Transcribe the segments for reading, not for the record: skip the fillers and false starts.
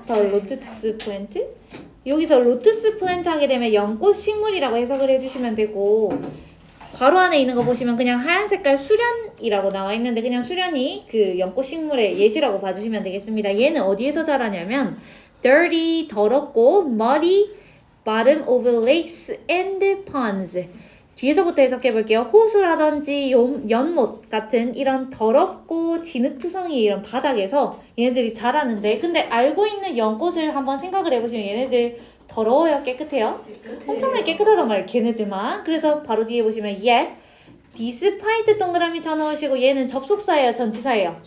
더 로투스 플랜트? 여기서 로투스 플랜트 하게 되면 연꽃 식물이라고 해석을 해주시면 되고 괄호 안에 있는 거 보시면 그냥 하얀 색깔 수련이라고 나와 있는데 그냥 수련이 그 연꽃 식물의 예시라고 봐주시면 되겠습니다. 얘는 어디에서 자라냐면 dirty, 더럽고 muddy, bottom of lakes and ponds 뒤에서부터 해석해 볼게요. 호수라든지 연못 같은 이런 더럽고 진흙투성이 이런 바닥에서 얘네들이 자라는데 근데 알고 있는 연꽃을 한번 생각을 해보시면 얘네들 더러워요? 깨끗해요? 엄청나게 깨끗하단 말이에요. 걔네들만. 그래서 바로 뒤에 보시면 yet, despite 동그라미 쳐넣으시고 얘는 접속사예요? 전치사예요?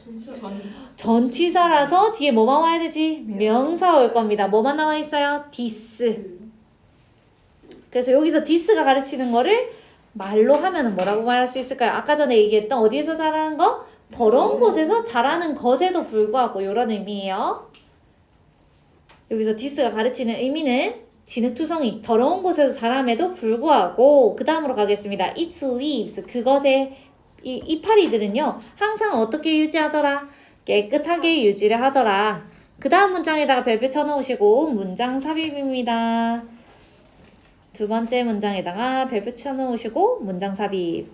전치사라서 뒤에 뭐만 와야 되지? 명사 올 겁니다. 뭐만 나와 있어요? this. 그래서 여기서 this가 가르치는 거를 말로 하면 뭐라고 말할 수 있을까요? 아까 전에 얘기했던 어디에서 자라는 거? 더러운 곳에서 자라는 것에도 불구하고 이런 의미예요. 여기서 this가 가르치는 의미는 진흙투성이 더러운 곳에서 자람에도 불구하고 그 다음으로 가겠습니다. its leaves 그것의 이 이파리들은요 항상 어떻게 유지하더라? 깨끗하게 유지를 하더라. 그 다음 문장에다가 별표 쳐놓으시고 문장 삽입입니다. 두 번째 문장에다가 별표 쳐놓으시고 문장 삽입.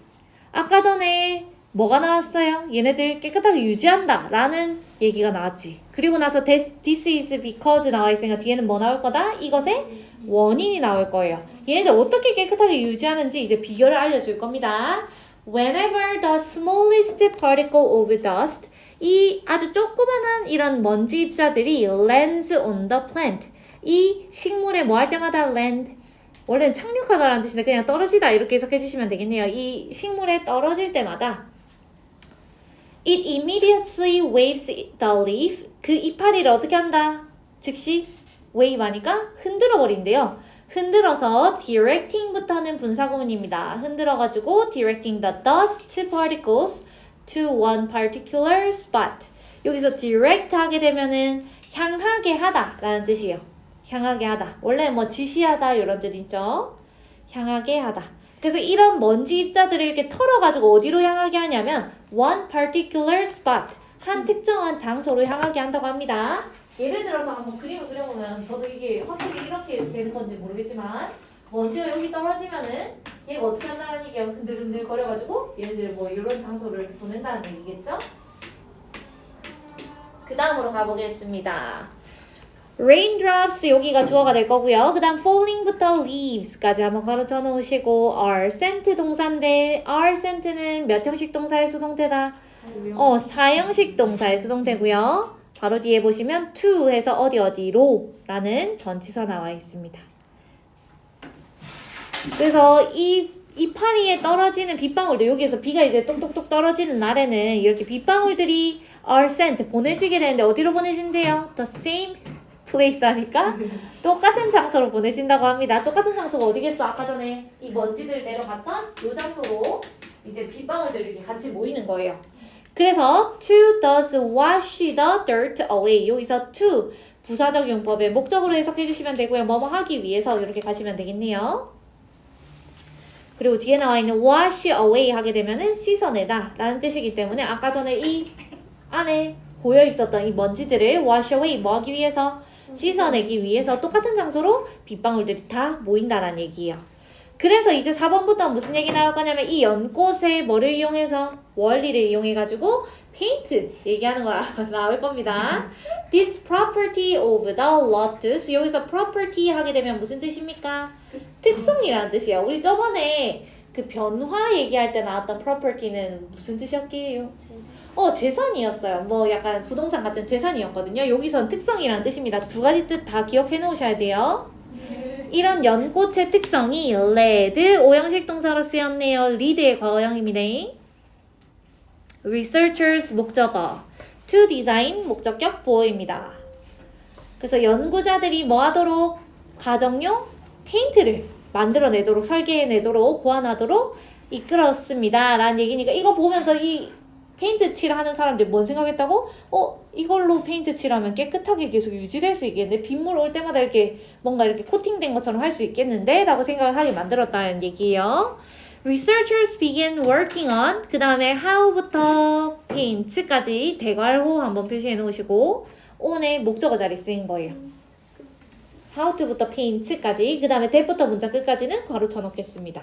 아까 전에 뭐가 나왔어요? 얘네들 깨끗하게 유지한다 라는 얘기가 나왔지. 그리고 나서 this is because 나와 있으니까 뒤에는 뭐 나올 거다? 이것의 원인이 나올 거예요. 얘네들 어떻게 깨끗하게 유지하는지 이제 비결을 알려줄 겁니다. Whenever the smallest particle of dust 이 아주 조그만한 이런 먼지 입자들이 lands on the plant 이 식물에 뭐 할 때마다 land 원래는 착륙하다라는 뜻인데 그냥 떨어지다 이렇게 해석해 주시면 되겠네요. 이 식물에 떨어질 때마다 It immediately waves the leaf. 그 이파리를 어떻게 한다? 즉시 wave 하니까 흔들어 버린대요. 흔들어서 directing부터는 분사구문입니다. 흔들어가지고 directing the dust particles to one particular spot. 여기서 direct 하게 되면은 향하게 하다 라는 뜻이에요. 향하게 하다. 원래 뭐 지시하다 이런 뜻 있죠? 향하게 하다. 그래서 이런 먼지 입자들을 이렇게 털어가지고 어디로 향하게 하냐면 one particular spot 한 특정한 장소로 향하게 한다고 합니다. 예를 들어서 한번 그림을 그려보면 저도 이게 확실히 이렇게 되는 건지 모르겠지만 먼지가 여기 떨어지면은 얘가 어떻게 한다는 얘기예요. 흔들흔들 거려가지고 얘네들 뭐 이런 장소를 보낸다는 얘기겠죠? 그 다음으로 가보겠습니다. raindrops 여기가 주어가 될 거고요. 그 다음 falling부터 leaves까지 한번 가르쳐 놓으시고 are sent 동사인데 are sent는 몇 형식 동사의 수동태다? 사형식 동사의 수동태고요. 바로 뒤에 보시면 to 해서 어디로 라는 전치사 나와 있습니다. 그래서 이 이파리에 떨어지는 빗방울들 여기에서 비가 이제 똑똑똑 떨어지는 날에는 이렇게 빗방울들이 are sent 보내지게 되는데 어디로 보내진대요? the same place 하니까 똑같은 장소로 보내신다고 합니다. 똑같은 장소가 어디겠어? 아까 전에 이 먼지들 내려갔던 이 장소로 이제 빗방울들이 이렇게 같이 모이는 거예요. 그래서 to does wash the dirt away 여기서 to 부사적 용법의 목적으로 해석해 주시면 되고요. 뭐뭐 하기 위해서 이렇게 가시면 되겠네요. 그리고 뒤에 나와 있는 wash away 하게 되면은 씻어내다 라는 뜻이기 때문에 아까 전에 이 안에 고여 있었던 이 먼지들을 wash away 뭐 하기 위해서? 씻어내기 위해서 똑같은 장소로 빗방울들이 다 모인다라는 얘기예요. 그래서 이제 4번부터 무슨 얘기 나올 거냐면 이 연꽃의 뭐를 이용해서 원리를 이용해가지고 페인트 얘기하는 거 나올 겁니다. This property of the lotus 여기서 property 하게 되면 무슨 뜻입니까? 특성이라는 뜻이에요. 우리 저번에 그 변화 얘기할 때 나왔던 property는 무슨 뜻이었게요? 재산이었어요. 뭐 약간 부동산 같은 재산이었거든요. 여기선 특성이라는 뜻입니다. 두 가지 뜻 다 기억해 놓으셔야 돼요. 이런 연꽃의 특성이 led, 오형식 동사로 쓰였네요. lead의 과거형입니다. researchers 목적어, to design 목적격 보어입니다. 그래서 연구자들이 뭐 하도록? 가정용 페인트를 만들어내도록, 설계해내도록, 고안하도록 이끌었습니다. 라는 얘기니까 이거 보면서 이 페인트 칠하는 사람들 뭔 생각했다고? 이걸로 페인트 칠하면 깨끗하게 계속 유지될 수 있겠네. 빗물 올 때마다 이렇게 뭔가 이렇게 코팅된 것처럼 할 수 있겠는데? 라고 생각을 하게 만들었다는 얘기예요. Researchers began working on 그 다음에 how부터 paint까지 대괄호 한번 표시해 놓으시고 on의 목적어 자리에 쓰인 거예요. how to부터 paint까지 그 다음에 that부터 문장 끝까지는 괄호 쳐놓겠습니다.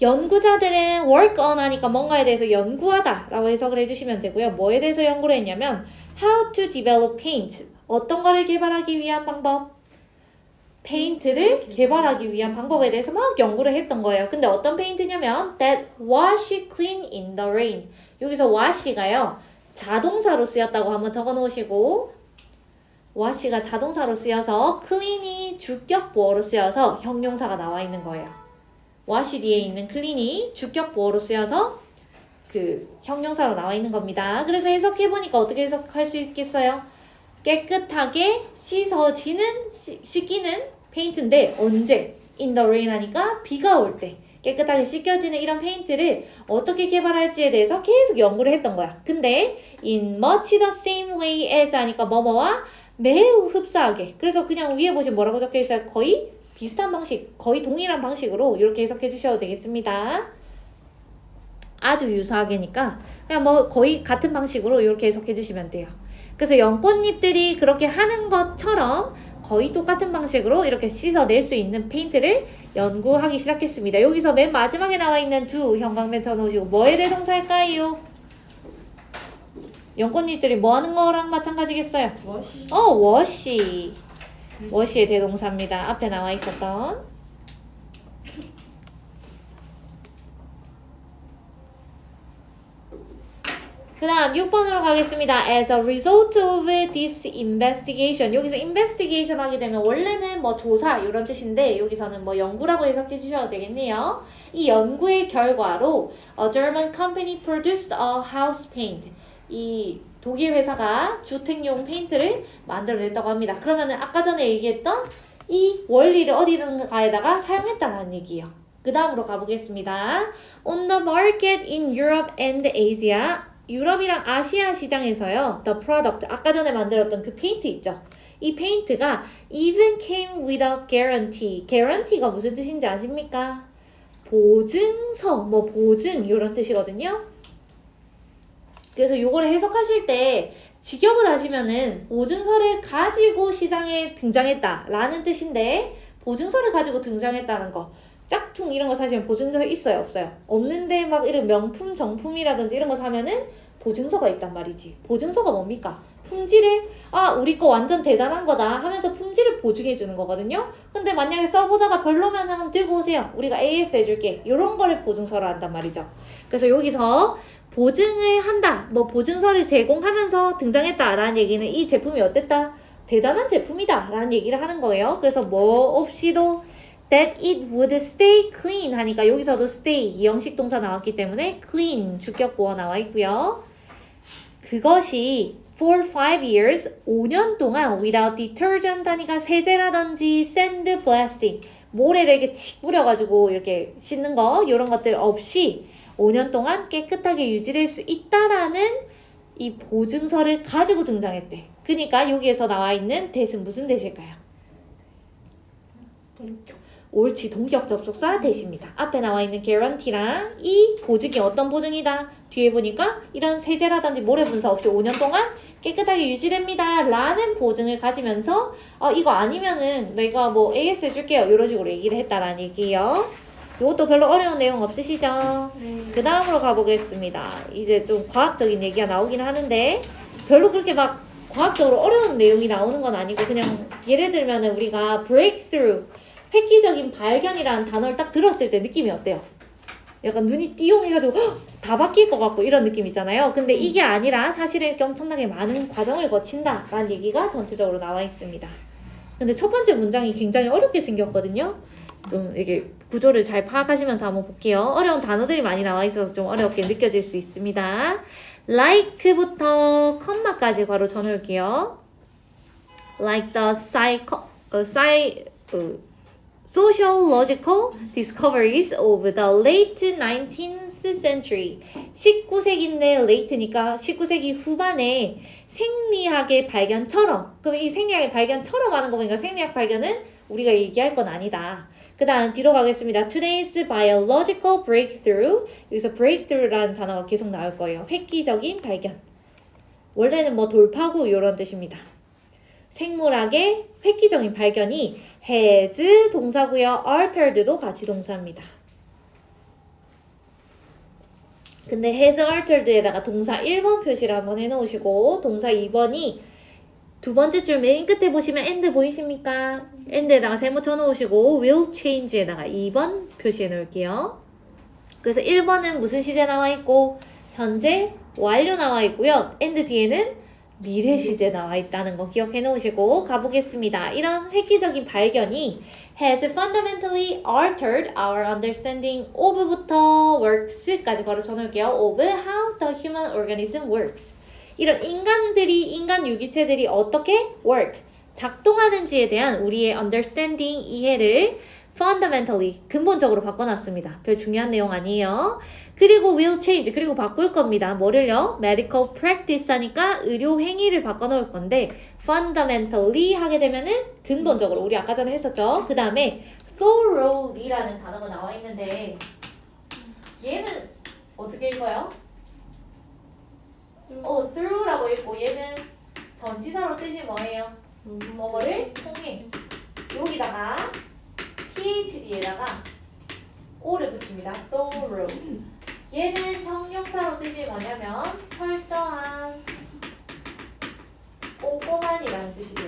연구자들은 work on 하니까 뭔가에 대해서 연구하다 라고 해석을 해주시면 되고요. 뭐에 대해서 연구를 했냐면 how to develop paint 어떤 거를 개발하기 위한 방법 페인트를 개발하기 위한 방법에 대해서 막 연구를 했던 거예요. 근데 어떤 페인트냐면 that wash clean in the rain 여기서 wash가요 자동사로 쓰였다고 한번 적어 놓으시고 wash가 자동사로 쓰여서 clean이 주격 보어로 쓰여서 형용사가 나와 있는 거예요. wash 뒤에 있는 clean이 주격 보어로 쓰여서 그 형용사로 나와 있는 겁니다. 그래서 해석해보니까 어떻게 해석할 수 있겠어요? 깨끗하게 씻기는 페인트인데 언제? in the rain 하니까 비가 올 때 깨끗하게 씻겨지는 이런 페인트를 어떻게 개발할지에 대해서 계속 연구를 했던 거야. 근데 in much the same way as 하니까 뭐뭐와 매우 흡사하게 그래서 그냥 위에 보시면 뭐라고 적혀 있어요? 거의 비슷한 방식, 거의 동일한 방식으로 이렇게 해석해 주셔도 되겠습니다. 아주 유사하게니까 그냥 뭐 거의 같은 방식으로 이렇게 해석해 주시면 돼요. 그래서 연꽃잎들이 그렇게 하는 것처럼 거의 똑같은 방식으로 이렇게 씻어낼 수 있는 페인트를 연구하기 시작했습니다. 여기서 맨 마지막에 나와 있는 do 형광펜 쳐놓으시고 뭐에 대동사일까요? 연꽃잎들이 뭐 하는 거랑 마찬가지겠어요? 워시. 워시의 대동사입니다. 앞에 나와 있었던 그 다음 6번으로 가겠습니다. As a result of this investigation 여기서 investigation 하게 되면 원래는 뭐 조사 이런 뜻인데 여기서는 뭐 연구라고 해석해 주셔도 되겠네요. 이 연구의 결과로 a German company produced a house paint 이 독일 회사가 주택용 페인트를 만들어냈다고 합니다. 그러면은 아까 전에 얘기했던 이 원리를 어디든가에다가 사용했다는 얘기예요. 그 다음으로 가보겠습니다. On the market in Europe and Asia 유럽이랑 아시아 시장에서요. The product, 아까 전에 만들었던 그 페인트 있죠. 이 페인트가 even came without guarantee. guarantee가 무슨 뜻인지 아십니까? 보증서, 뭐 보증 이런 뜻이거든요. 그래서 요거를 해석하실 때 직역을 하시면은 보증서를 가지고 시장에 등장했다라는 뜻인데 보증서를 가지고 등장했다는 거 짝퉁 이런 거 사시면 보증서 있어요? 없어요? 없는데 막 이런 명품 정품이라든지 이런 거 사면은 보증서가 있단 말이지. 보증서가 뭡니까? 품질을 우리 거 완전 대단한 거다 하면서 품질을 보증해 주는 거거든요. 근데 만약에 써보다가 별로면 한번 들고 오세요. 우리가 AS 해줄게. 이런 거를 보증서로 한단 말이죠. 그래서 여기서 보증을 한다. 뭐 보증서를 제공하면서 등장했다라는 얘기는 이 제품이 어땠다? 대단한 제품이다 라는 얘기를 하는 거예요. 그래서 뭐 없이도 that it would stay clean 하니까 여기서도 stay 이형식 동사 나왔기 때문에 clean 주격 보어 나와 있고요. 그것이 for 5 years 5년 동안 without detergent 하니까 세제라든지 sand blasting 모래를 이렇게 칙 뿌려가지고 이렇게 씻는 거 이런 것들 없이 5년 동안 깨끗하게 유지될 수 있다라는 이 보증서를 가지고 등장했대. 그러니까 여기에서 나와 있는 that은 무슨 that일까요? 옳지, 동격 접속사 that입니다. 앞에 나와 있는 guarantee랑 이 보증이 어떤 보증이다? 뒤에 보니까 이런 세제라든지 모래 분사 없이 5년 동안 깨끗하게 유지됩니다 라는 보증을 가지면서 이거 아니면은 내가 뭐 AS 해줄게요 이런 식으로 얘기를 했다라는 얘기예요. 이것도 별로 어려운 내용 없으시죠? 그 다음으로 가보겠습니다. 이제 좀 과학적인 얘기가 나오긴 하는데 별로 그렇게 막 과학적으로 어려운 내용이 나오는 건 아니고 그냥 예를 들면은 우리가 breakthrough 획기적인 발견이라는 단어를 딱 들었을 때 느낌이 어때요? 약간 눈이 띠용 해가지고 다 바뀔 것 같고 이런 느낌 있잖아요. 근데 이게 아니라 사실은 이렇게 엄청나게 많은 과정을 거친다라는 얘기가 전체적으로 나와 있습니다. 근데 첫 번째 문장이 굉장히 어렵게 생겼거든요. 좀 이게 구조를 잘 파악하시면서 한번 볼게요. 어려운 단어들이 많이 나와 있어서 좀 어렵게 느껴질 수 있습니다. like부터 컴마까지 바로 전해올게요. Like the sociological discoveries of the late 19th century. 19세기인데 late니까 19세기 후반에 생리학의 발견처럼. 그럼 이 생리학의 발견처럼 하는 거 보니까 생리학 발견은 우리가 얘기할 건 아니다. 그 다음 뒤로 가겠습니다. Today's biological breakthrough. 여기서 breakthrough라는 단어가 계속 나올 거예요. 획기적인 발견. 원래는 뭐 돌파구 이런 뜻입니다. 생물학의 획기적인 발견이 has 동사고요. altered도 같이 동사입니다. 근데 has altered에다가 동사 1번 표시를 한번 해놓으시고 동사 2번이 두 번째 줄 맨 끝에 보시면 and 보이십니까? and에다가 세모 쳐놓으시고 will change에다가 2번 표시해 놓을게요. 그래서 1번은 무슨 시제 나와 있고 현재 완료 나와 있고요. and 뒤에는 미래 시제 나와 있다는 거 기억해 놓으시고 가보겠습니다. 이런 획기적인 발견이 has fundamentally altered our understanding of부터 works까지 바로 쳐놓을게요. of how the human organism works. 이런 인간 유기체들이 어떻게 work, 작동하는지에 대한 우리의 understanding, 이해를 fundamentally, 근본적으로 바꿔놨습니다. 별 중요한 내용 아니에요. 그리고 will change, 그리고 바꿀 겁니다. 뭐를요? medical practice 하니까 의료 행위를 바꿔놓을 건데 fundamentally 하게 되면은 근본적으로, 우리 아까 전에 했었죠? 그 다음에 thoroughly라는 단어가 나와 있는데 얘는 어떻게 읽어요? through라고 읽고 얘는 전치사로 뜻이 뭐예요? 뭐를 통해. 여기다가 THD에다가 O를 붙입니다. thorough. 얘는 형용사로 뜻이 뭐냐면 철저한, 꼼꼼한이라는 뜻이죠.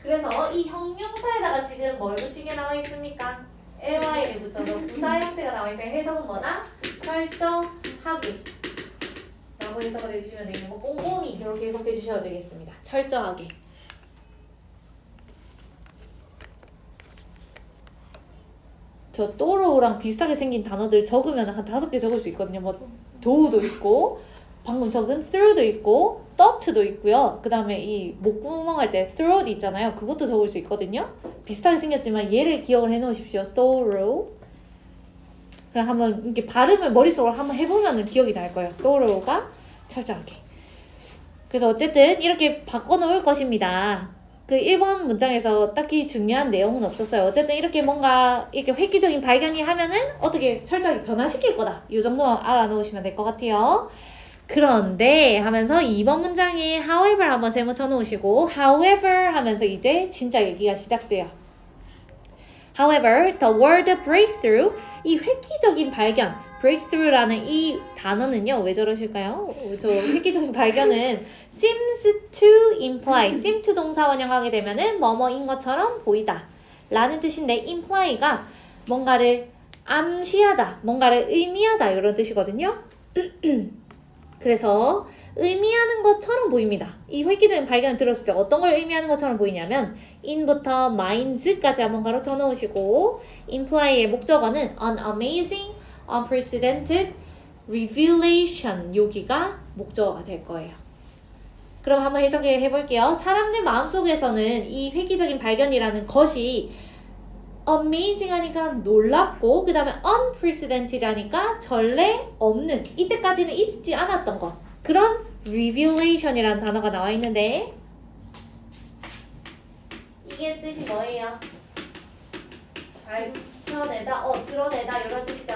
그래서 이 형용사에다가 지금 뭘 붙인 게 나와 있습니까? ly를 붙여서 부사 형태가 나와 있어요. 해석은 뭐다? 철저하게 라고 해석을 해주시면 되겠고 꼼꼼히 이렇게 해석해 주셔야 되겠습니다. 철저하게. 저 또로우랑 비슷하게 생긴 단어들 적으면 한 5개 적을 수 있거든요. 뭐 do도 있고 방금 적은 through도 있고 thought도 있고요. 그 다음에 이 목구멍 할 때 throat 있잖아요. 그것도 적을 수 있거든요. 비슷하게 생겼지만 얘를 기억을 해 놓으십시오. thorough. 그냥 한번 이렇게 발음을 머릿속으로 한번 해보면 기억이 날 거예요. thorough가 철저하게. 그래서 어쨌든 이렇게 바꿔놓을 것입니다. 그 1번 문장에서 딱히 중요한 내용은 없었어요. 어쨌든 이렇게 뭔가 이렇게 획기적인 발견이 하면은 어떻게 철저하게 변화시킬 거다. 이 정도만 알아놓으시면 될 것 같아요. 그런데 하면서 2번 문장에 however 한번 세모 쳐놓으시고 however 하면서 이제 진짜 얘기가 시작돼요. However, the word breakthrough, 이 획기적인 발견, breakthrough라는 이 단어는요, 왜 저러실까요? 저 획기적인 발견은 seems to imply, seem to 동사 원형하게 되면은 뭐뭐인 것처럼 보이다 라는 뜻인데 imply가 뭔가를 암시하다, 뭔가를 의미하다 이런 뜻이거든요. 그래서 의미하는 것처럼 보입니다. 이 획기적인 발견을 들었을 때 어떤 걸 의미하는 것처럼 보이냐면 in부터 minds까지 한번 가로쳐 놓으시고 imply의 목적어는 an amazing, unprecedented revelation 여기가 목적어가 될 거예요. 그럼 한번 해석을 해볼게요. 사람들 마음속에서는 이 획기적인 발견이라는 것이 amazing 하니까 놀랍고 그 다음에 unprecedented 하니까 전례 없는, 이때까지는 있지 않았던 것, 그런 revelation이라는 단어가 나와 있는데 이게 뜻이 뭐예요? 밝혀내다, 드러내다 이런 뜻이죠.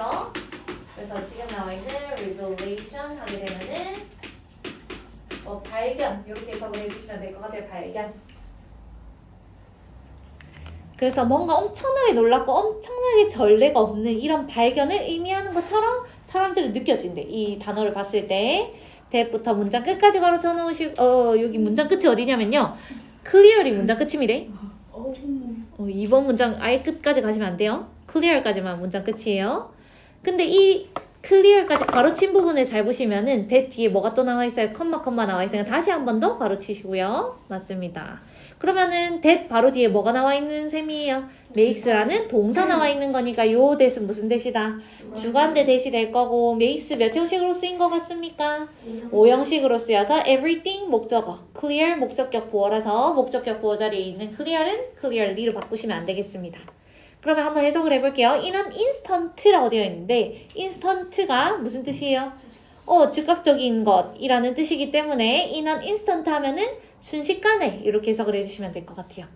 그래서 지금 나와 있는 revelation 하게 되면은 발견 이렇게 해석을 해주시면 될 것 같아요. 발견. 그래서 뭔가 엄청나게 놀랍고 엄청나게 전례가 없는 이런 발견을 의미하는 것처럼 사람들은 느껴진대. 이 단어를 봤을 때. 대부터 문장 끝까지 가로쳐 놓으시고 여기 문장 끝이 어디냐면요. clearly 문장 끝입니다. 2번 문장 아예 끝까지 가시면 안 돼요. clear까지만 문장 끝이에요. 근데 이 clear까지 가로친 부분을 잘 보시면은 that 뒤에 뭐가 또 나와 있어요? 컴마 나와 있으니까 다시 한 번 더 가로치시고요. 맞습니다. 그러면은 that 바로 뒤에 뭐가 나와 있는 셈이에요? makes라는 동사 나와 있는 거니까 요 that은 무슨 that이다? 주관대 that이 될 거고 makes 몇 형식으로 쓰인 것 같습니까? 5형식으로 쓰여서 everything 목적어, clear 목적격 보어라서 목적격 보어 자리에 있는 clear은 clearly로 바꾸시면 안 되겠습니다. 그러면 한번 해석을 해볼게요. 이는 instant라고 되어 있는데 instant가 무슨 뜻이에요? 즉각적인 것이라는 뜻이기 때문에 이는 instant 하면은 순식간에 이렇게 해석을 해주시면 될 것 같아요.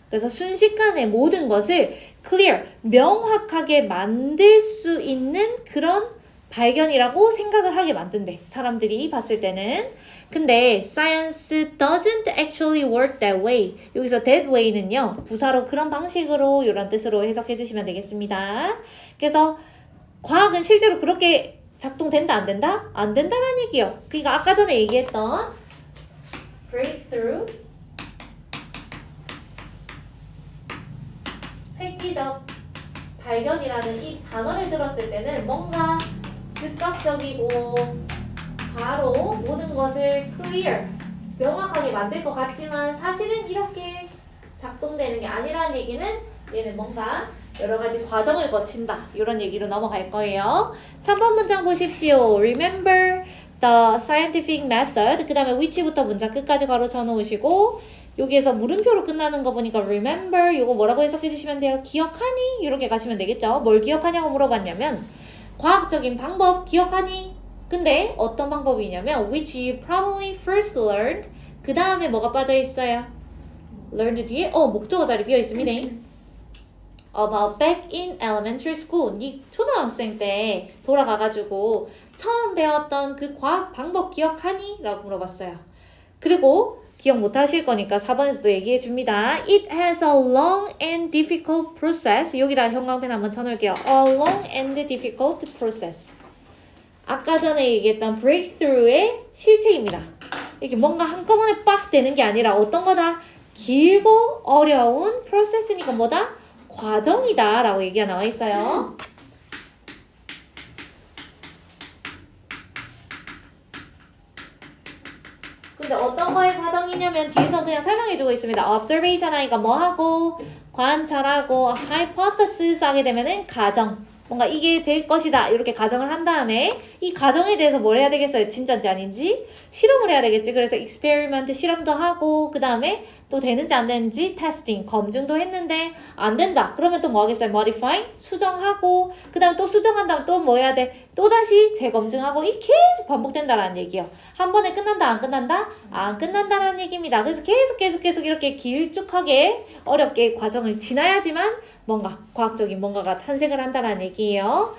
그래서 순식간에 모든 것을 clear, 명확하게 만들 수 있는 그런 발견이라고 생각을 하게 만든대. 사람들이 봤을 때는. 근데 science doesn't actually work that way. 여기서 that way는요. 부사로 그런 방식으로 이런 뜻으로 해석해 주시면 되겠습니다. 그래서 과학은 실제로 그렇게 작동된다 안 된다? 안 된다라는 얘기예요. 그러니까 아까 전에 얘기했던 breakthrough 획기적 발견이라는 이 단어를 들었을 때는 뭔가 즉각적이고 바로 모든 것을 clear, 명확하게 만들 것 같지만 사실은 이렇게 작동되는 게 아니라는 얘기는 얘는 뭔가 여러 가지 과정을 거친다. 이런 얘기로 넘어갈 거예요. 3번 문장 보십시오. Remember the scientific method. 그 다음에 which부터 문장 끝까지 가로 쳐놓으시고 여기에서 물음표로 끝나는 거 보니까 remember 이거 뭐라고 해석해 주시면 돼요? 기억하니? 이렇게 가시면 되겠죠. 뭘 기억하냐고 물어봤냐면 과학적인 방법 기억하니? 근데 어떤 방법이냐면 which you probably first learned 그 다음에 뭐가 빠져 있어요? learned 뒤에 목적어 자리 비어 있습니다. about back in elementary school 네 초등학생 때 돌아가가지고 처음 배웠던 그 과학 방법 기억하니? 라고 물어봤어요. 그리고 기억 못하실 거니까 4번에서도 얘기해 줍니다. It has a long and difficult process. 여기다 형광펜 한번 쳐놓을게요. A long and difficult process. 아까 전에 얘기했던 breakthrough의 실체입니다. 이렇게 뭔가 한꺼번에 빡 되는 게 아니라 어떤 거다? 길고 어려운 프로세스니까 뭐다? 과정이다 라고 얘기가 나와 있어요. 근데 어떤 거의 과정이냐면 뒤에서 그냥 설명해주고 있습니다. observation 하니까 뭐하고 관찰하고 hypothesis 하게 되면은 가정. 뭔가 이게 될 것이다 이렇게 가정을 한 다음에 이 가정에 대해서 뭘 해야 되겠어요? 진짜인지 아닌지 실험을 해야 되겠지. 그래서 experiment 실험도 하고 그 다음에 또 되는지 안 되는지 테스팅 검증도 했는데 안 된다. 그러면 또 뭐 하겠어요? modify 수정하고 그 다음에 또 수정한 다음 또 뭐 해야 돼? 또다시 재검증하고 이 계속 반복된다라는 얘기예요. 한 번에 끝난다 안 끝난다? 안 끝난다라는 얘기입니다. 그래서 계속 이렇게 길쭉하게 어렵게 과정을 지나야지만 뭔가 과학적인 뭔가가 탄생을 한다는 얘기예요.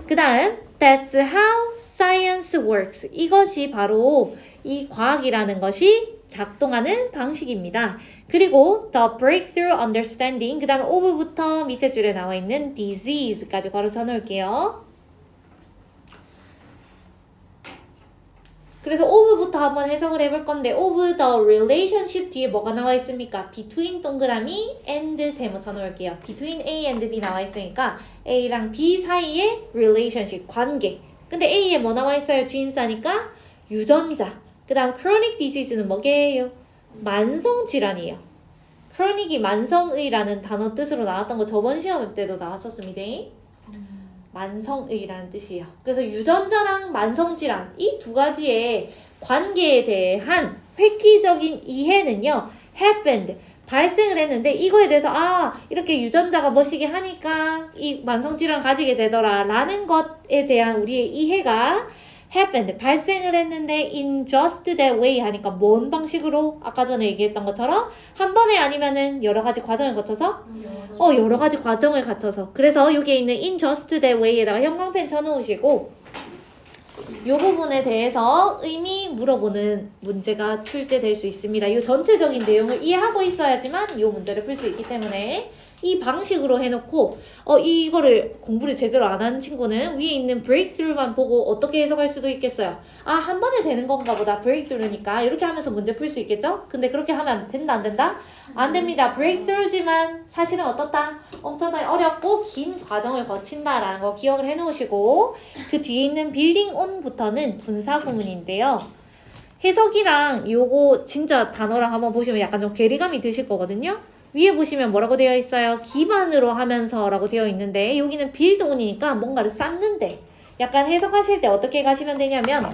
그 다음 That's how science works. 이것이 바로 이 과학이라는 것이 작동하는 방식입니다. 그리고 the breakthrough understanding 그 다음에 of부터 밑에 줄에 나와 있는 disease까지 바로 쳐놓을게요. 그래서 of부터 한번 해석을 해볼 건데 of the relationship 뒤에 뭐가 나와 있습니까? between 동그라미 and 세모 쳐놓을게요. between A and B 나와 있으니까 A랑 B 사이의 relationship, 관계. 근데 A에 뭐 나와 있어요? 주인사니까 유전자. 그 다음 chronic disease는 뭐게요? 만성질환이에요. chronic이 만성의라는 단어 뜻으로 나왔던 거 저번 시험 때도 나왔었습니다. 만성의라는 뜻이에요. 그래서 유전자랑 만성질환 이 두 가지의 관계에 대한 획기적인 이해는요. happened 발생을 했는데 이거에 대해서 이렇게 유전자가 뭐시게 하니까 이 만성질환 가지게 되더라 라는 것에 대한 우리의 이해가 happened 발생을 했는데 in just that way 하니까 뭔 방식으로 아까 전에 얘기했던 것처럼 한 번에 아니면은 여러 가지 과정을 거쳐서 여러 가지 과정을 거쳐서 그래서 여기에 있는 in just that way에다가 형광펜 쳐놓으시고 이 부분에 대해서 의미 물어보는 문제가 출제될 수 있습니다. 이 전체적인 내용을 이해하고 있어야지만 이 문제를 풀 수 있기 때문에 이 방식으로 해놓고 이거를 공부를 제대로 안 하는 친구는 위에 있는 breakthrough만 보고 어떻게 해석할 수도 있겠어요. 한 번에 되는 건가 보다. breakthrough니까 이렇게 하면서 문제 풀 수 있겠죠? 근데 그렇게 하면 된다 안 된다? 안 됩니다. breakthrough지만 사실은 어떻다? 엄청나게 어렵고 긴 과정을 거친다라는 거 기억을 해놓으시고 그 뒤에 있는 building on부터는 분사구문인데요. 해석이랑 요거 진짜 단어랑 한번 보시면 약간 좀 괴리감이 드실 거거든요. 위에 보시면 뭐라고 되어 있어요? 기반으로 하면서 라고 되어 있는데 여기는 build on이니까 뭔가를 쌓는데 약간 해석하실 때 어떻게 가시면 되냐면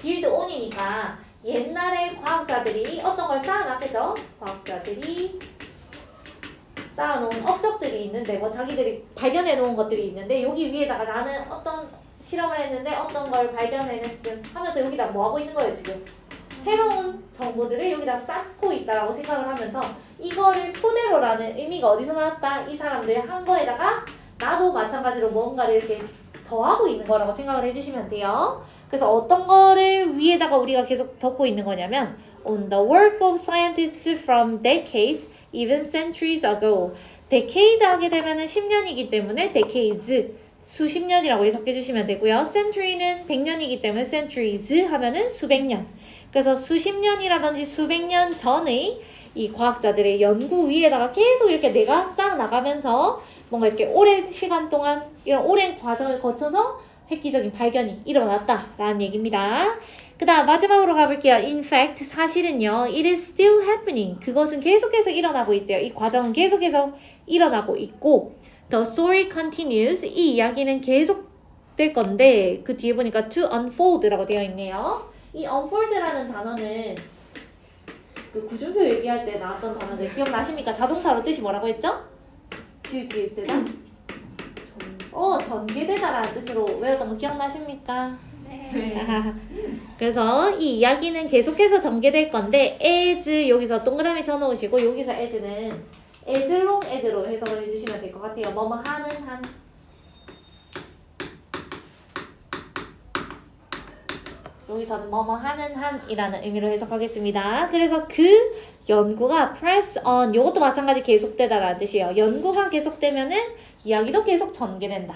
build on이니까 옛날에 과학자들이 어떤 걸 쌓아놨겠죠? 과학자들이 쌓아놓은 업적들이 있는데 뭐 자기들이 발견해놓은 것들이 있는데 여기 위에다가 나는 어떤 실험을 했는데 어떤 걸 발견해냈음 하면서 여기다 뭐 하고 있는 거예요 지금? 새로운 정보들을 여기다 쌓고 있다라고 생각을 하면서 이거를 토대로라는 의미가 어디서 나왔다? 이 사람들이 한 거에다가 나도 마찬가지로 뭔가를 이렇게 더하고 있는 거라고 생각을 해주시면 돼요. 그래서 어떤 거를 위에다가 우리가 계속 덮고 있는 거냐면 on the work of scientists from decades, even centuries ago. decade 하게 되면은 10년이기 때문에 decades, 수십 년이라고 해석해 주시면 되고요. century는 100년이기 때문에 centuries 하면은 수백 년. 그래서 수십 년이라든지 수백 년 전의 이 과학자들의 연구 위에다가 계속 이렇게 내가 쌓아 나가면서 뭔가 이렇게 오랜 시간 동안 이런 오랜 과정을 거쳐서 획기적인 발견이 일어났다라는 얘기입니다. 그 다음 마지막으로 가볼게요. In fact, 사실은요. It is still happening. 그것은 계속해서 일어나고 있대요. 이 과정은 계속해서 일어나고 있고 The story continues. 이 이야기는 계속될 건데 그 뒤에 보니까 to unfold라고 되어 있네요. 이 unfold라는 단어는 그 구준표 얘기할 때 나왔던 단어들 기억나십니까? 자동차로 뜻이 뭐라고 했죠? 지을 때다? 전개되다라는 뜻으로 외웠던 거 기억나십니까? 네. 그래서 이 이야기는 계속해서 전개될 건데 as 여기서 동그라미 쳐놓으시고 여기서 as는 as long as로 해석을 해주시면 될 것 같아요. 뭐뭐 하는 한 여기서는 뭐뭐 하는 한이라는 의미로 해석하겠습니다. 그래서 그 연구가 press on 요것도 마찬가지 계속되다라는 뜻이에요. 연구가 계속되면은 이야기도 계속 전개된다.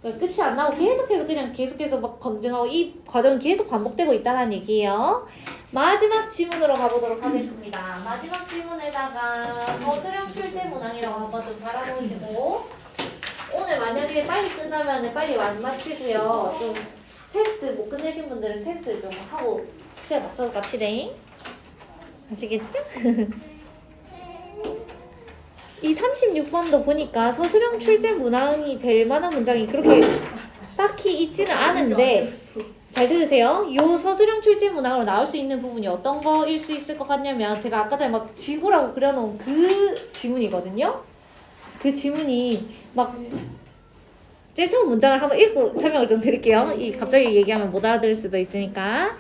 그러니까 끝이 안 나고 계속해서 그냥 계속해서 막 검증하고 이 과정이 계속 반복되고 있다는 얘기예요. 마지막 지문으로 가보도록 하겠습니다. 마지막 지문에다가 서술형 출제 문항이라고 한번 좀 달아놓으시고 오늘 만약에 빨리 끝나면 빨리 마치고요. 좀 테스트 못 끝내신 분들은 테스트를 좀 하고 시간 맞춰서 갑시다. 아시겠죠? 이 36번도 보니까 서술형 출제 문항이 될 만한 문장이 그렇게 딱히 있지는 않은데 잘 들으세요. 요 서술형 출제 문항으로 나올 수 있는 부분이 어떤 거일 수 있을 것 같냐면 제가 아까 전에 막 지구라고 그려놓은 그 지문이거든요. 그 지문이 막 제일 처음 문장을 한번 읽고 설명을 좀 드릴게요. 이 갑자기 얘기하면 못 알아들을 수도 있으니까.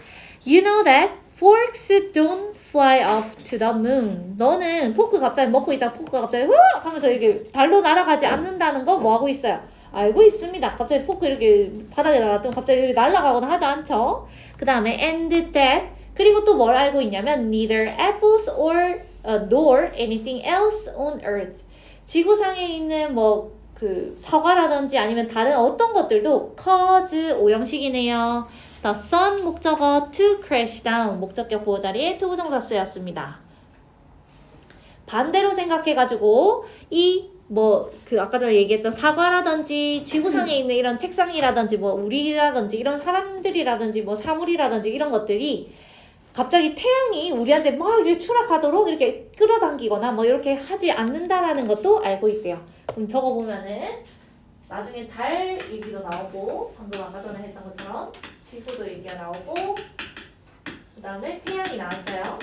You know that forks don't fly off to the moon. 너는 포크 갑자기 먹고 있다가 포크가 갑자기 후 하면서 이렇게 달로 날아가지 않는다는 거 뭐 하고 있어요? 알고 있습니다. 갑자기 포크 이렇게 바닥에 놔두면 갑자기 이렇게 날아가거나 하지 않죠. 그 다음에 and that 그리고 또 뭘 알고 있냐면 neither apples or nor anything else on earth. 지구상에 있는 뭐 그 사과라든지 아니면 다른 어떤 것들도 cause 오형식이네요. The sun 목적어 to crash down 목적격 보호 자리에 to 부정사 쓰였습니다. 반대로 생각해가지고 이 뭐 그 아까 전에 얘기했던 사과라든지 지구상에 있는 이런 책상이라든지 뭐 우리라든지 이런 사람들이라든지 뭐 사물이라든지 이런 것들이 갑자기 태양이 우리한테 막 이렇게 추락하도록 이렇게 끌어당기거나 뭐 이렇게 하지 않는다라는 것도 알고 있대요. 그럼 적어보면은 나중에 달 얘기도 나오고 방금 아까 전에 했던 것처럼 지구도 얘기가 나오고 그 다음에 태양이 나왔어요.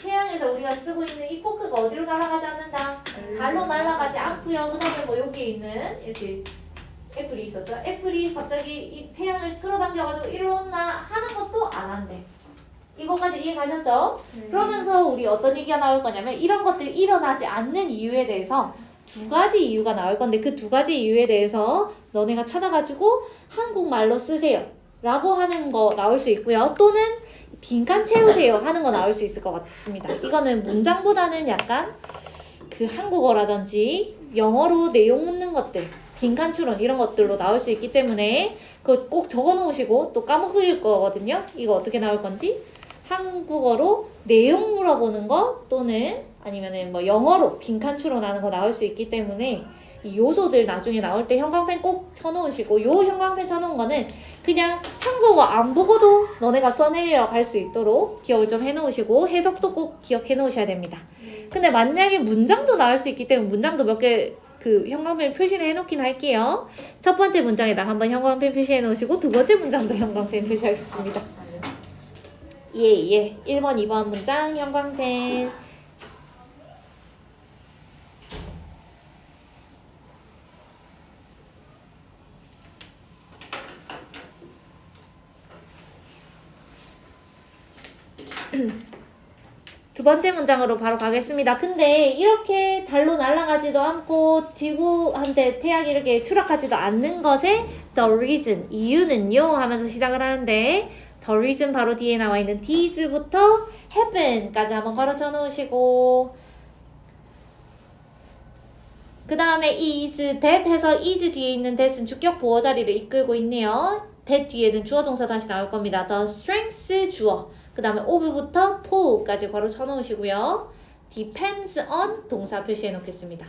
태양에서 우리가 쓰고 있는 이 포크가 어디로 날아가지 않는다? 달로 날아가지 않고요. 그 다음에 뭐 여기에 있는 이렇게 애플이 있었죠. 애플이 갑자기 이 태양을 끌어당겨가지고 일어나 하는 것도 안 한대. 이거까지 이해 가셨죠? 그러면서 우리 어떤 얘기가 나올 거냐면 이런 것들이 일어나지 않는 이유에 대해서 두 가지 이유가 나올 건데 그 두 가지 이유에 대해서 너네가 찾아가지고 한국말로 쓰세요 라고 하는 거 나올 수 있고요. 또는 빈칸 채우세요 하는 거 나올 수 있을 것 같습니다. 이거는 문장보다는 약간 그 한국어라든지 영어로 내용 묻는 것들 빈칸 추론 이런 것들로 나올 수 있기 때문에 그거 꼭 적어 놓으시고 또 까먹을 거거든요. 이거 어떻게 나올 건지 한국어로 내용 물어보는 거 또는 아니면은 뭐 영어로 빈칸 추론하는 거 나올 수 있기 때문에 이 요소들 나중에 나올 때 형광펜 꼭 쳐놓으시고 요 형광펜 쳐놓은 거는 그냥 한국어 안 보고도 너네가 써내려 갈 수 있도록 기억을 좀 해놓으시고 해석도 꼭 기억해 놓으셔야 됩니다. 근데 만약에 문장도 나올 수 있기 때문에 문장도 몇 개 그 형광펜 표시를 해놓긴 할게요. 첫 번째 문장에다 한번 형광펜 표시해 놓으시고 두 번째 문장도 형광펜 표시하겠습니다. 예. 1번, 2번 문장 형광펜. 두 번째 문장으로 바로 가겠습니다. 근데 이렇게 달로 날아가지도 않고 지구한테 태양이 이렇게 추락하지도 않는 것에 the reason, 이유는요 하면서 시작을 하는데 the reason 바로 뒤에 나와 있는 these부터 happen까지 한번 걸어쳐 놓으시고 그 다음에 is, that 해서 is 뒤에 있는 that은 주격 보호 자리를 이끌고 있네요. that 뒤에는 주어 동사 다시 나올 겁니다. the strength 주어 그 다음에 of부터 pull까지 바로 쳐놓으시고요. depends on 동사 표시해 놓겠습니다.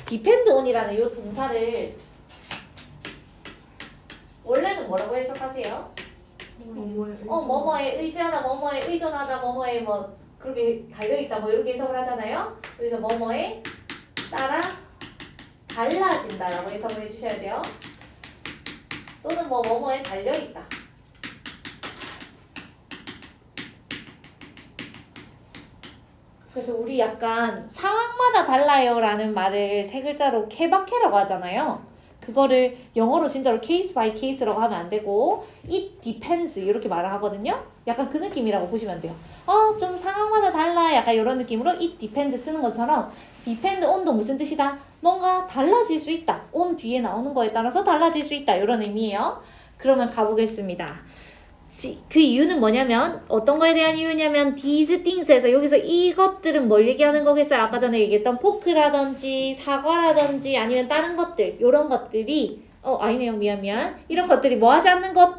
depend on이라는 이 동사를 원래는 뭐라고 해석하세요? 뭐뭐에 의지하다, 뭐뭐에 의존하다, 뭐뭐에 뭐 그렇게 달려있다 뭐 이렇게 해석을 하잖아요. 여기서 뭐뭐에 따라 달라진다라고 해석을 해주셔야 돼요. 또는 뭐뭐에 달려있다. 그래서 우리 약간 상황마다 달라요라는 말을 세 글자로 케바케라고 하잖아요. 그거를 영어로 진짜로 케이스 바이 케이스라고 하면 안 되고 it depends 이렇게 말을 하거든요. 약간 그 느낌이라고 보시면 돼요. 좀 상황마다 달라 약간 이런 느낌으로 it depends 쓰는 것처럼 depend on도 무슨 뜻이다? 뭔가 달라질 수 있다. on 뒤에 나오는 거에 따라서 달라질 수 있다. 이런 의미예요. 그러면 가보겠습니다. 그 이유는 뭐냐면 어떤 거에 대한 이유냐면 these things에서 여기서 이것들은 뭘 얘기하는 거겠어요? 아까 전에 얘기했던 포크라든지 사과라든지 아니면 다른 것들 이런 것들이 아니네요 미안 이런 것들이 뭐 하지 않는 것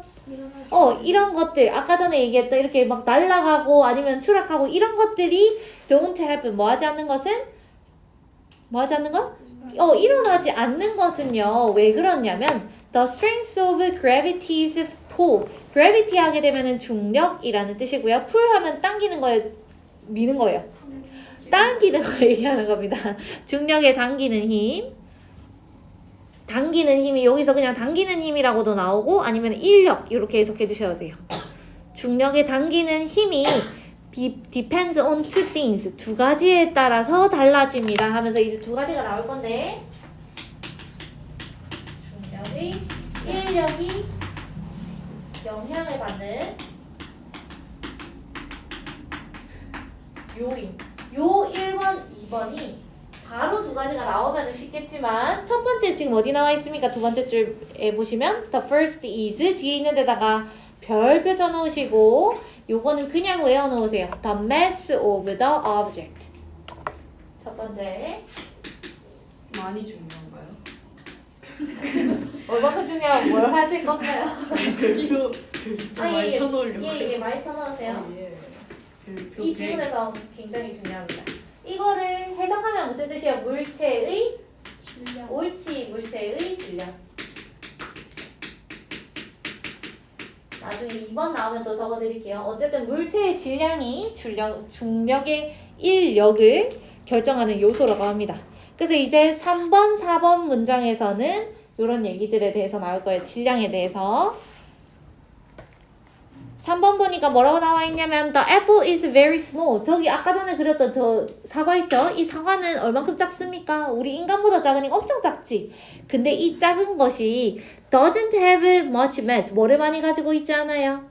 이런 것들 아까 전에 얘기했던 이렇게 막 날아가고 아니면 추락하고 이런 것들이 don't happen 뭐 하지 않는 것은 뭐 하지 않는 것? 일어나지 않는 것은요 왜 그러냐면 the strength of gravity's pull gravity 하게 되면은 중력이라는 뜻이고요. pull 하면 당기는 거에 미는 거예요. 당기는 걸 얘기하는 겁니다. 중력에 당기는 힘. 당기는 힘이 여기서 그냥 당기는 힘이라고도 나오고 아니면 인력 이렇게 해석해 주셔야 돼요. 중력에 당기는 힘이 depends on two things 두 가지에 따라서 달라집니다 하면서 이제 두 가지가 나올 건데 중력의 인력이 영향을 받는 요인 요 1번, 2번이 바로 두 가지가 나오면 쉽겠지만 첫 번째 지금 어디 나와 있습니까? 두 번째 줄에 보시면 the first is 뒤에 있는 데다가 별표 쳐놓으시고 요거는 그냥 외워놓으세요. the mass of the object 첫 번째 많이 중요한가요? 얼마큼 중요하면 뭘 하실 건가요? 별표 많이 쳐놓으려고 예, 많이 쳐놓으세요. 별표 이 지문에서 굉장히 중요합니다. 이거를 해석하면 무슨 뜻이에요? 물체의 질량. 옳지, 물체의 질량. 나중에 2번 나오면 또 적어드릴게요. 어쨌든 물체의 질량이 중력의 인력을 결정하는 요소라고 합니다. 그래서 이제 3번, 4번 문장에서는 이런 얘기들에 대해서 나올 거예요. 질량에 대해서. 3번 보니까 뭐라고 나와 있냐면 The apple is very small. 저기 아까 전에 그렸던 저 사과 있죠? 이 사과는 얼만큼 작습니까? 우리 인간보다 작으니까 엄청 작지. 근데 이 작은 것이 doesn't have much mass. 뭐를 많이 가지고 있지 않아요?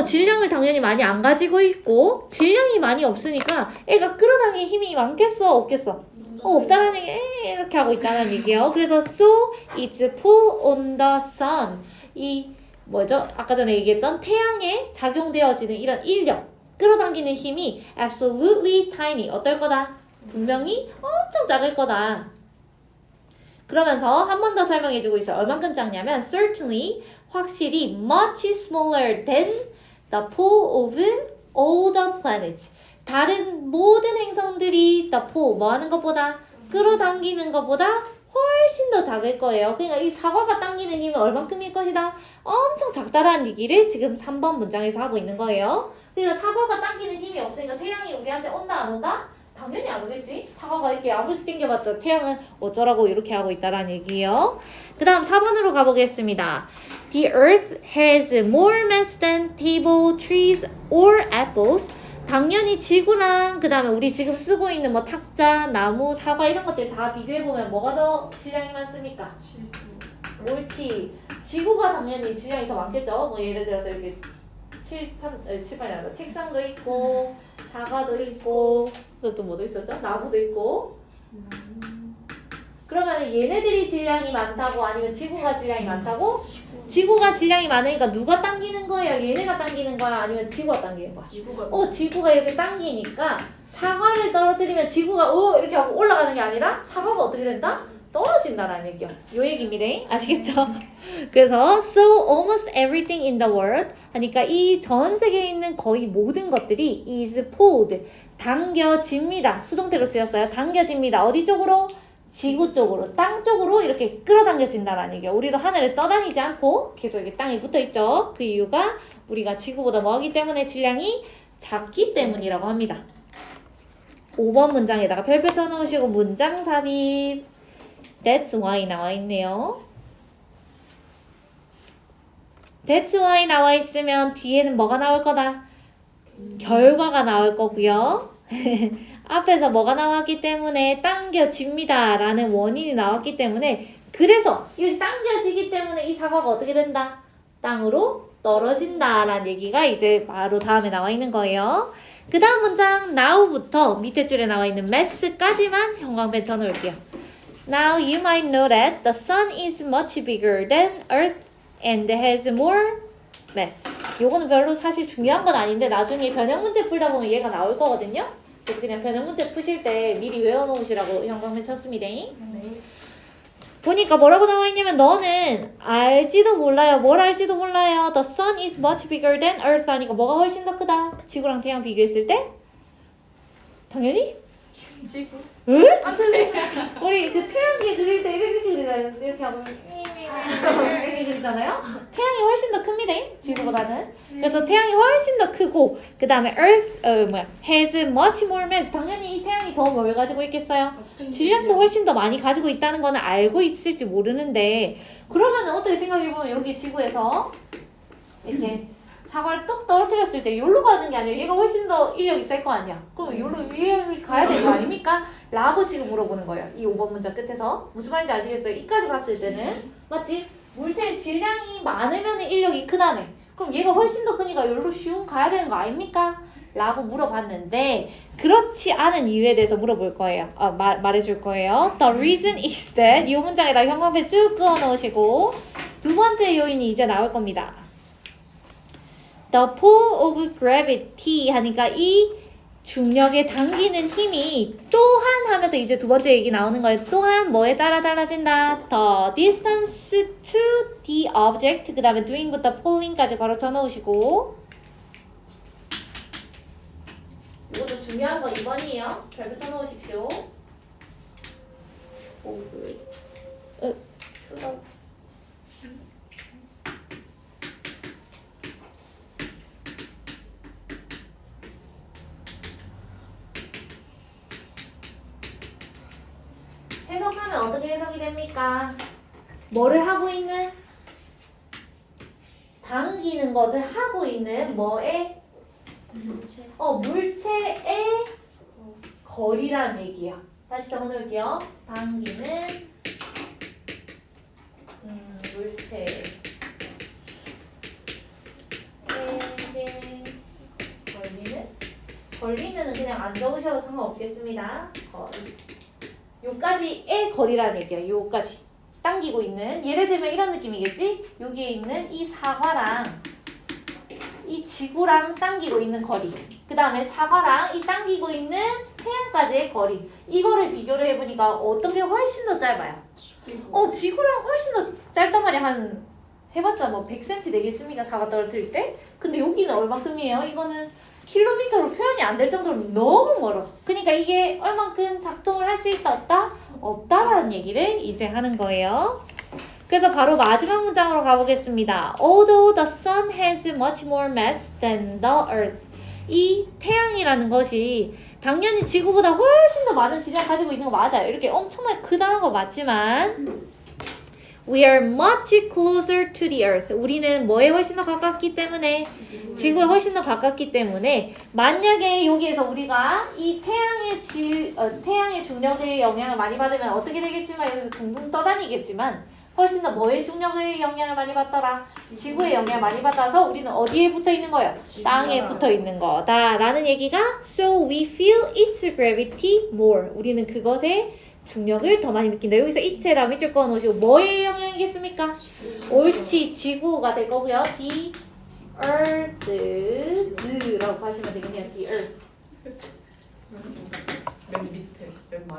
질량을 당연히 많이 안 가지고 있고 질량이 많이 없으니까 애가 끌어당길 힘이 많겠어? 없겠어? 없다라는 게 이렇게 하고 있다는 얘기예요. 그래서 so it's pull on the sun. 이 뭐죠? 아까 전에 얘기했던 태양에 작용되어지는 이런 인력, 끌어당기는 힘이 absolutely tiny. 어떨 거다? 분명히 엄청 작을 거다. 그러면서 한 번 더 설명해주고 있어요. 얼만큼 작냐면 certainly, 확실히 much smaller than the pull of all the planets. 다른 모든 행성들이 the pull, 뭐 하는 것보다? 끌어당기는 것보다 훨씬 더 작을 거예요. 그러니까 이 사과가 당기는 힘이 얼만큼일 것이다? 엄청 작다라는 얘기를 지금 3번 문장에서 하고 있는 거예요. 그러니까 사과가 당기는 힘이 없으니까 태양이 우리한테 온다 안 온다? 당연히 안 오겠지. 사과가 이렇게 아무리 당겨봤자 태양은 어쩌라고 이렇게 하고 있다라는 얘기예요. 그 다음 4번으로 가보겠습니다. The earth has more mass than table, trees, or apples. 당연히 지구랑 그 다음에 우리 지금 쓰고 있는 뭐 탁자, 나무, 사과 이런 것들 다 비교해보면 뭐가 더 질량이 많습니까? 옳지. 지구가 당연히 질량이 더 많겠죠. 뭐 예를 들어서 이렇게 칠판이 아니라 책상도 있고 사과도 있고 또 뭐도 있었죠? 나무도 있고. 그러면 얘네들이 질량이 많다고 아니면 지구가 질량이 많다고? 지구가 질량이 많으니까 누가 당기는 거예요? 얘네가 당기는 거야? 아니면 지구가 당기는 거야? 지구가 지구가 이렇게 당기니까 사과를 떨어뜨리면 지구가 이렇게 하고 올라가는 게 아니라 사과가 어떻게 된다? 떨어진다라는 얘기요. 요 얘기입니다. 아시겠죠? 그래서 so almost everything in the world 하니까 이 전 세계에 있는 거의 모든 것들이 is pulled 당겨집니다. 수동태로 쓰였어요. 당겨집니다. 어디 쪽으로? 지구 쪽으로, 땅 쪽으로 이렇게 끌어당겨진다라는 얘기예요. 우리도 하늘에 떠다니지 않고 계속 이렇게 땅에 붙어있죠. 그 이유가 우리가 지구보다 뭐하기 때문에 질량이 작기 때문이라고 합니다. 5번 문장에다가 별표 쳐놓으시고 문장 삽입. That's why 나와 있네요. That's why 나와 있으면 뒤에는 뭐가 나올 거다? 결과가 나올 거고요. 앞에서 뭐가 나왔기 때문에 당겨집니다 라는 원인이 나왔기 때문에 그래서 이 당겨지기 때문에 이 사과가 어떻게 된다? 땅으로 떨어진다 라는 얘기가 이제 바로 다음에 나와 있는 거예요. 그 다음 문장 now부터 밑에 줄에 나와 있는 mass까지만 형광펜 쳐놓을게요. Now you might know that the sun is much bigger than earth and has more mass. 요거는 별로 사실 중요한 건 아닌데 나중에 변형 문제 풀다 보면 얘가 나올 거거든요. 그래서 그냥 변형 문제 푸실 때 미리 외워놓으시라고 형광펜 쳤습니다. 네. 보니까 뭐라고 나와 있냐면 너는 알지도 몰라요. 뭘 알지도 몰라요. The sun is much bigger than earth 하니까 뭐가 훨씬 더 크다? 지구랑 태양 비교했을 때? 당연히? 지구. 응? 우리 그 태양계 그릴 때 이렇게 그리잖아요. 이렇게 하고 이렇게 그리잖아요. 태양이 훨씬 더 큽니다. 지구보다는. 그래서 태양이 훨씬 더 크고 그 다음에 earth has much more mass. 당연히 이 태양이 더 뭘 가지고 있겠어요? 질량도 훨씬 더 많이 가지고 있다는 거는 알고 있을지 모르는데 그러면 어떻게 생각해보면 여기 지구에서 이렇게 사과를 뚝 떨어뜨렸을 때 여기로 가는 게 아니라 얘가 훨씬 더 인력이 셀 거 아니야. 그럼 여기로 위에 가야 되는 거 아닙니까? 라고 지금 물어보는 거예요. 이 5번 문장 끝에서. 무슨 말인지 아시겠어요? 이까지 봤을 때는 맞지? 물체의 질량이 많으면 인력이 크다며. 그럼 얘가 훨씬 더 크니까 여기로 쉬운 가야 되는 거 아닙니까? 라고 물어봤는데 그렇지 않은 이유에 대해서 물어볼 거예요. 말해줄 거예요. The reason is that 이 문장에다 형광펜 쭉 그어 넣으시고 두 번째 요인이 이제 나올 겁니다. The pull of gravity 하니까 이 중력에 당기는 힘이 또한 하면서 이제 두 번째 얘기 나오는 거예요. 또한 뭐에 따라 달라진다? The distance to the object 그 다음에 doing부터 pulling까지 바로 쳐놓으시고 이것도 중요한 거 2번이에요. 잘 붙여놓으십시오. 해석하면 어떻게 해석이 됩니까? 뭐를 하고 있는? 당기는 것을 하고 있는 뭐에? 물체의 거리라는 얘기야. 다시 적어놓을게요. 당기는 물체에게 걸리는 그냥 안 적으셔도 상관없겠습니다. 거리. 요까지의 거리라는 얘기야. 요까지 당기고 있는 예를 들면 이런 느낌이겠지? 여기에 있는 이 사과랑 이 지구랑 당기고 있는 거리 그 다음에 사과랑 이 당기고 있는 태양까지의 거리 이거를 비교를 해보니까 어떤 게 훨씬 더 짧아요? 지구랑 훨씬 더 짧단 말이야. 한 해봤자 뭐 100cm 되겠습니까? 사과 떨어뜨릴 때? 근데 여기는 얼만큼이에요? 이거는 킬로미터로 표현이 안 될 정도로 너무 멀어. 그러니까 이게 얼만큼 작동을 할 수 있다 없다? 없다라는 얘기를 이제 하는 거예요. 그래서 바로 마지막 문장으로 가보겠습니다. Although the sun has much more mass than the earth. 이 태양이라는 것이 당연히 지구보다 훨씬 더 많은 질량 가지고 있는 거 맞아요. 이렇게 엄청나게 크다는 거 맞지만 We are much closer to the earth. 우리는 뭐에 훨씬 더 가깝기 때문에? 지구에 훨씬 더 가깝기 때문에 만약에 여기에서 우리가 이 태양의 중력의 영향을 많이 받으면 어떻게 되겠지만 여기서 둥둥 떠다니겠지만 훨씬 더 뭐의 중력의 영향을 많이 받더라? 지구의 영향을 많이 받아서 우리는 어디에 붙어 있는 거예요? 땅에 붙어 있는 거다라는 얘기가 So we feel its gravity more. 우리는 그것의 중력을 더 많이 느낀다. 여기서 it에다 밑줄 그어 놓으시고 뭐의 영향이겠습니까? 옳지, 지구가 될 거고요. The earth라고 하시면 되겠네요. The earth. 맨 밑.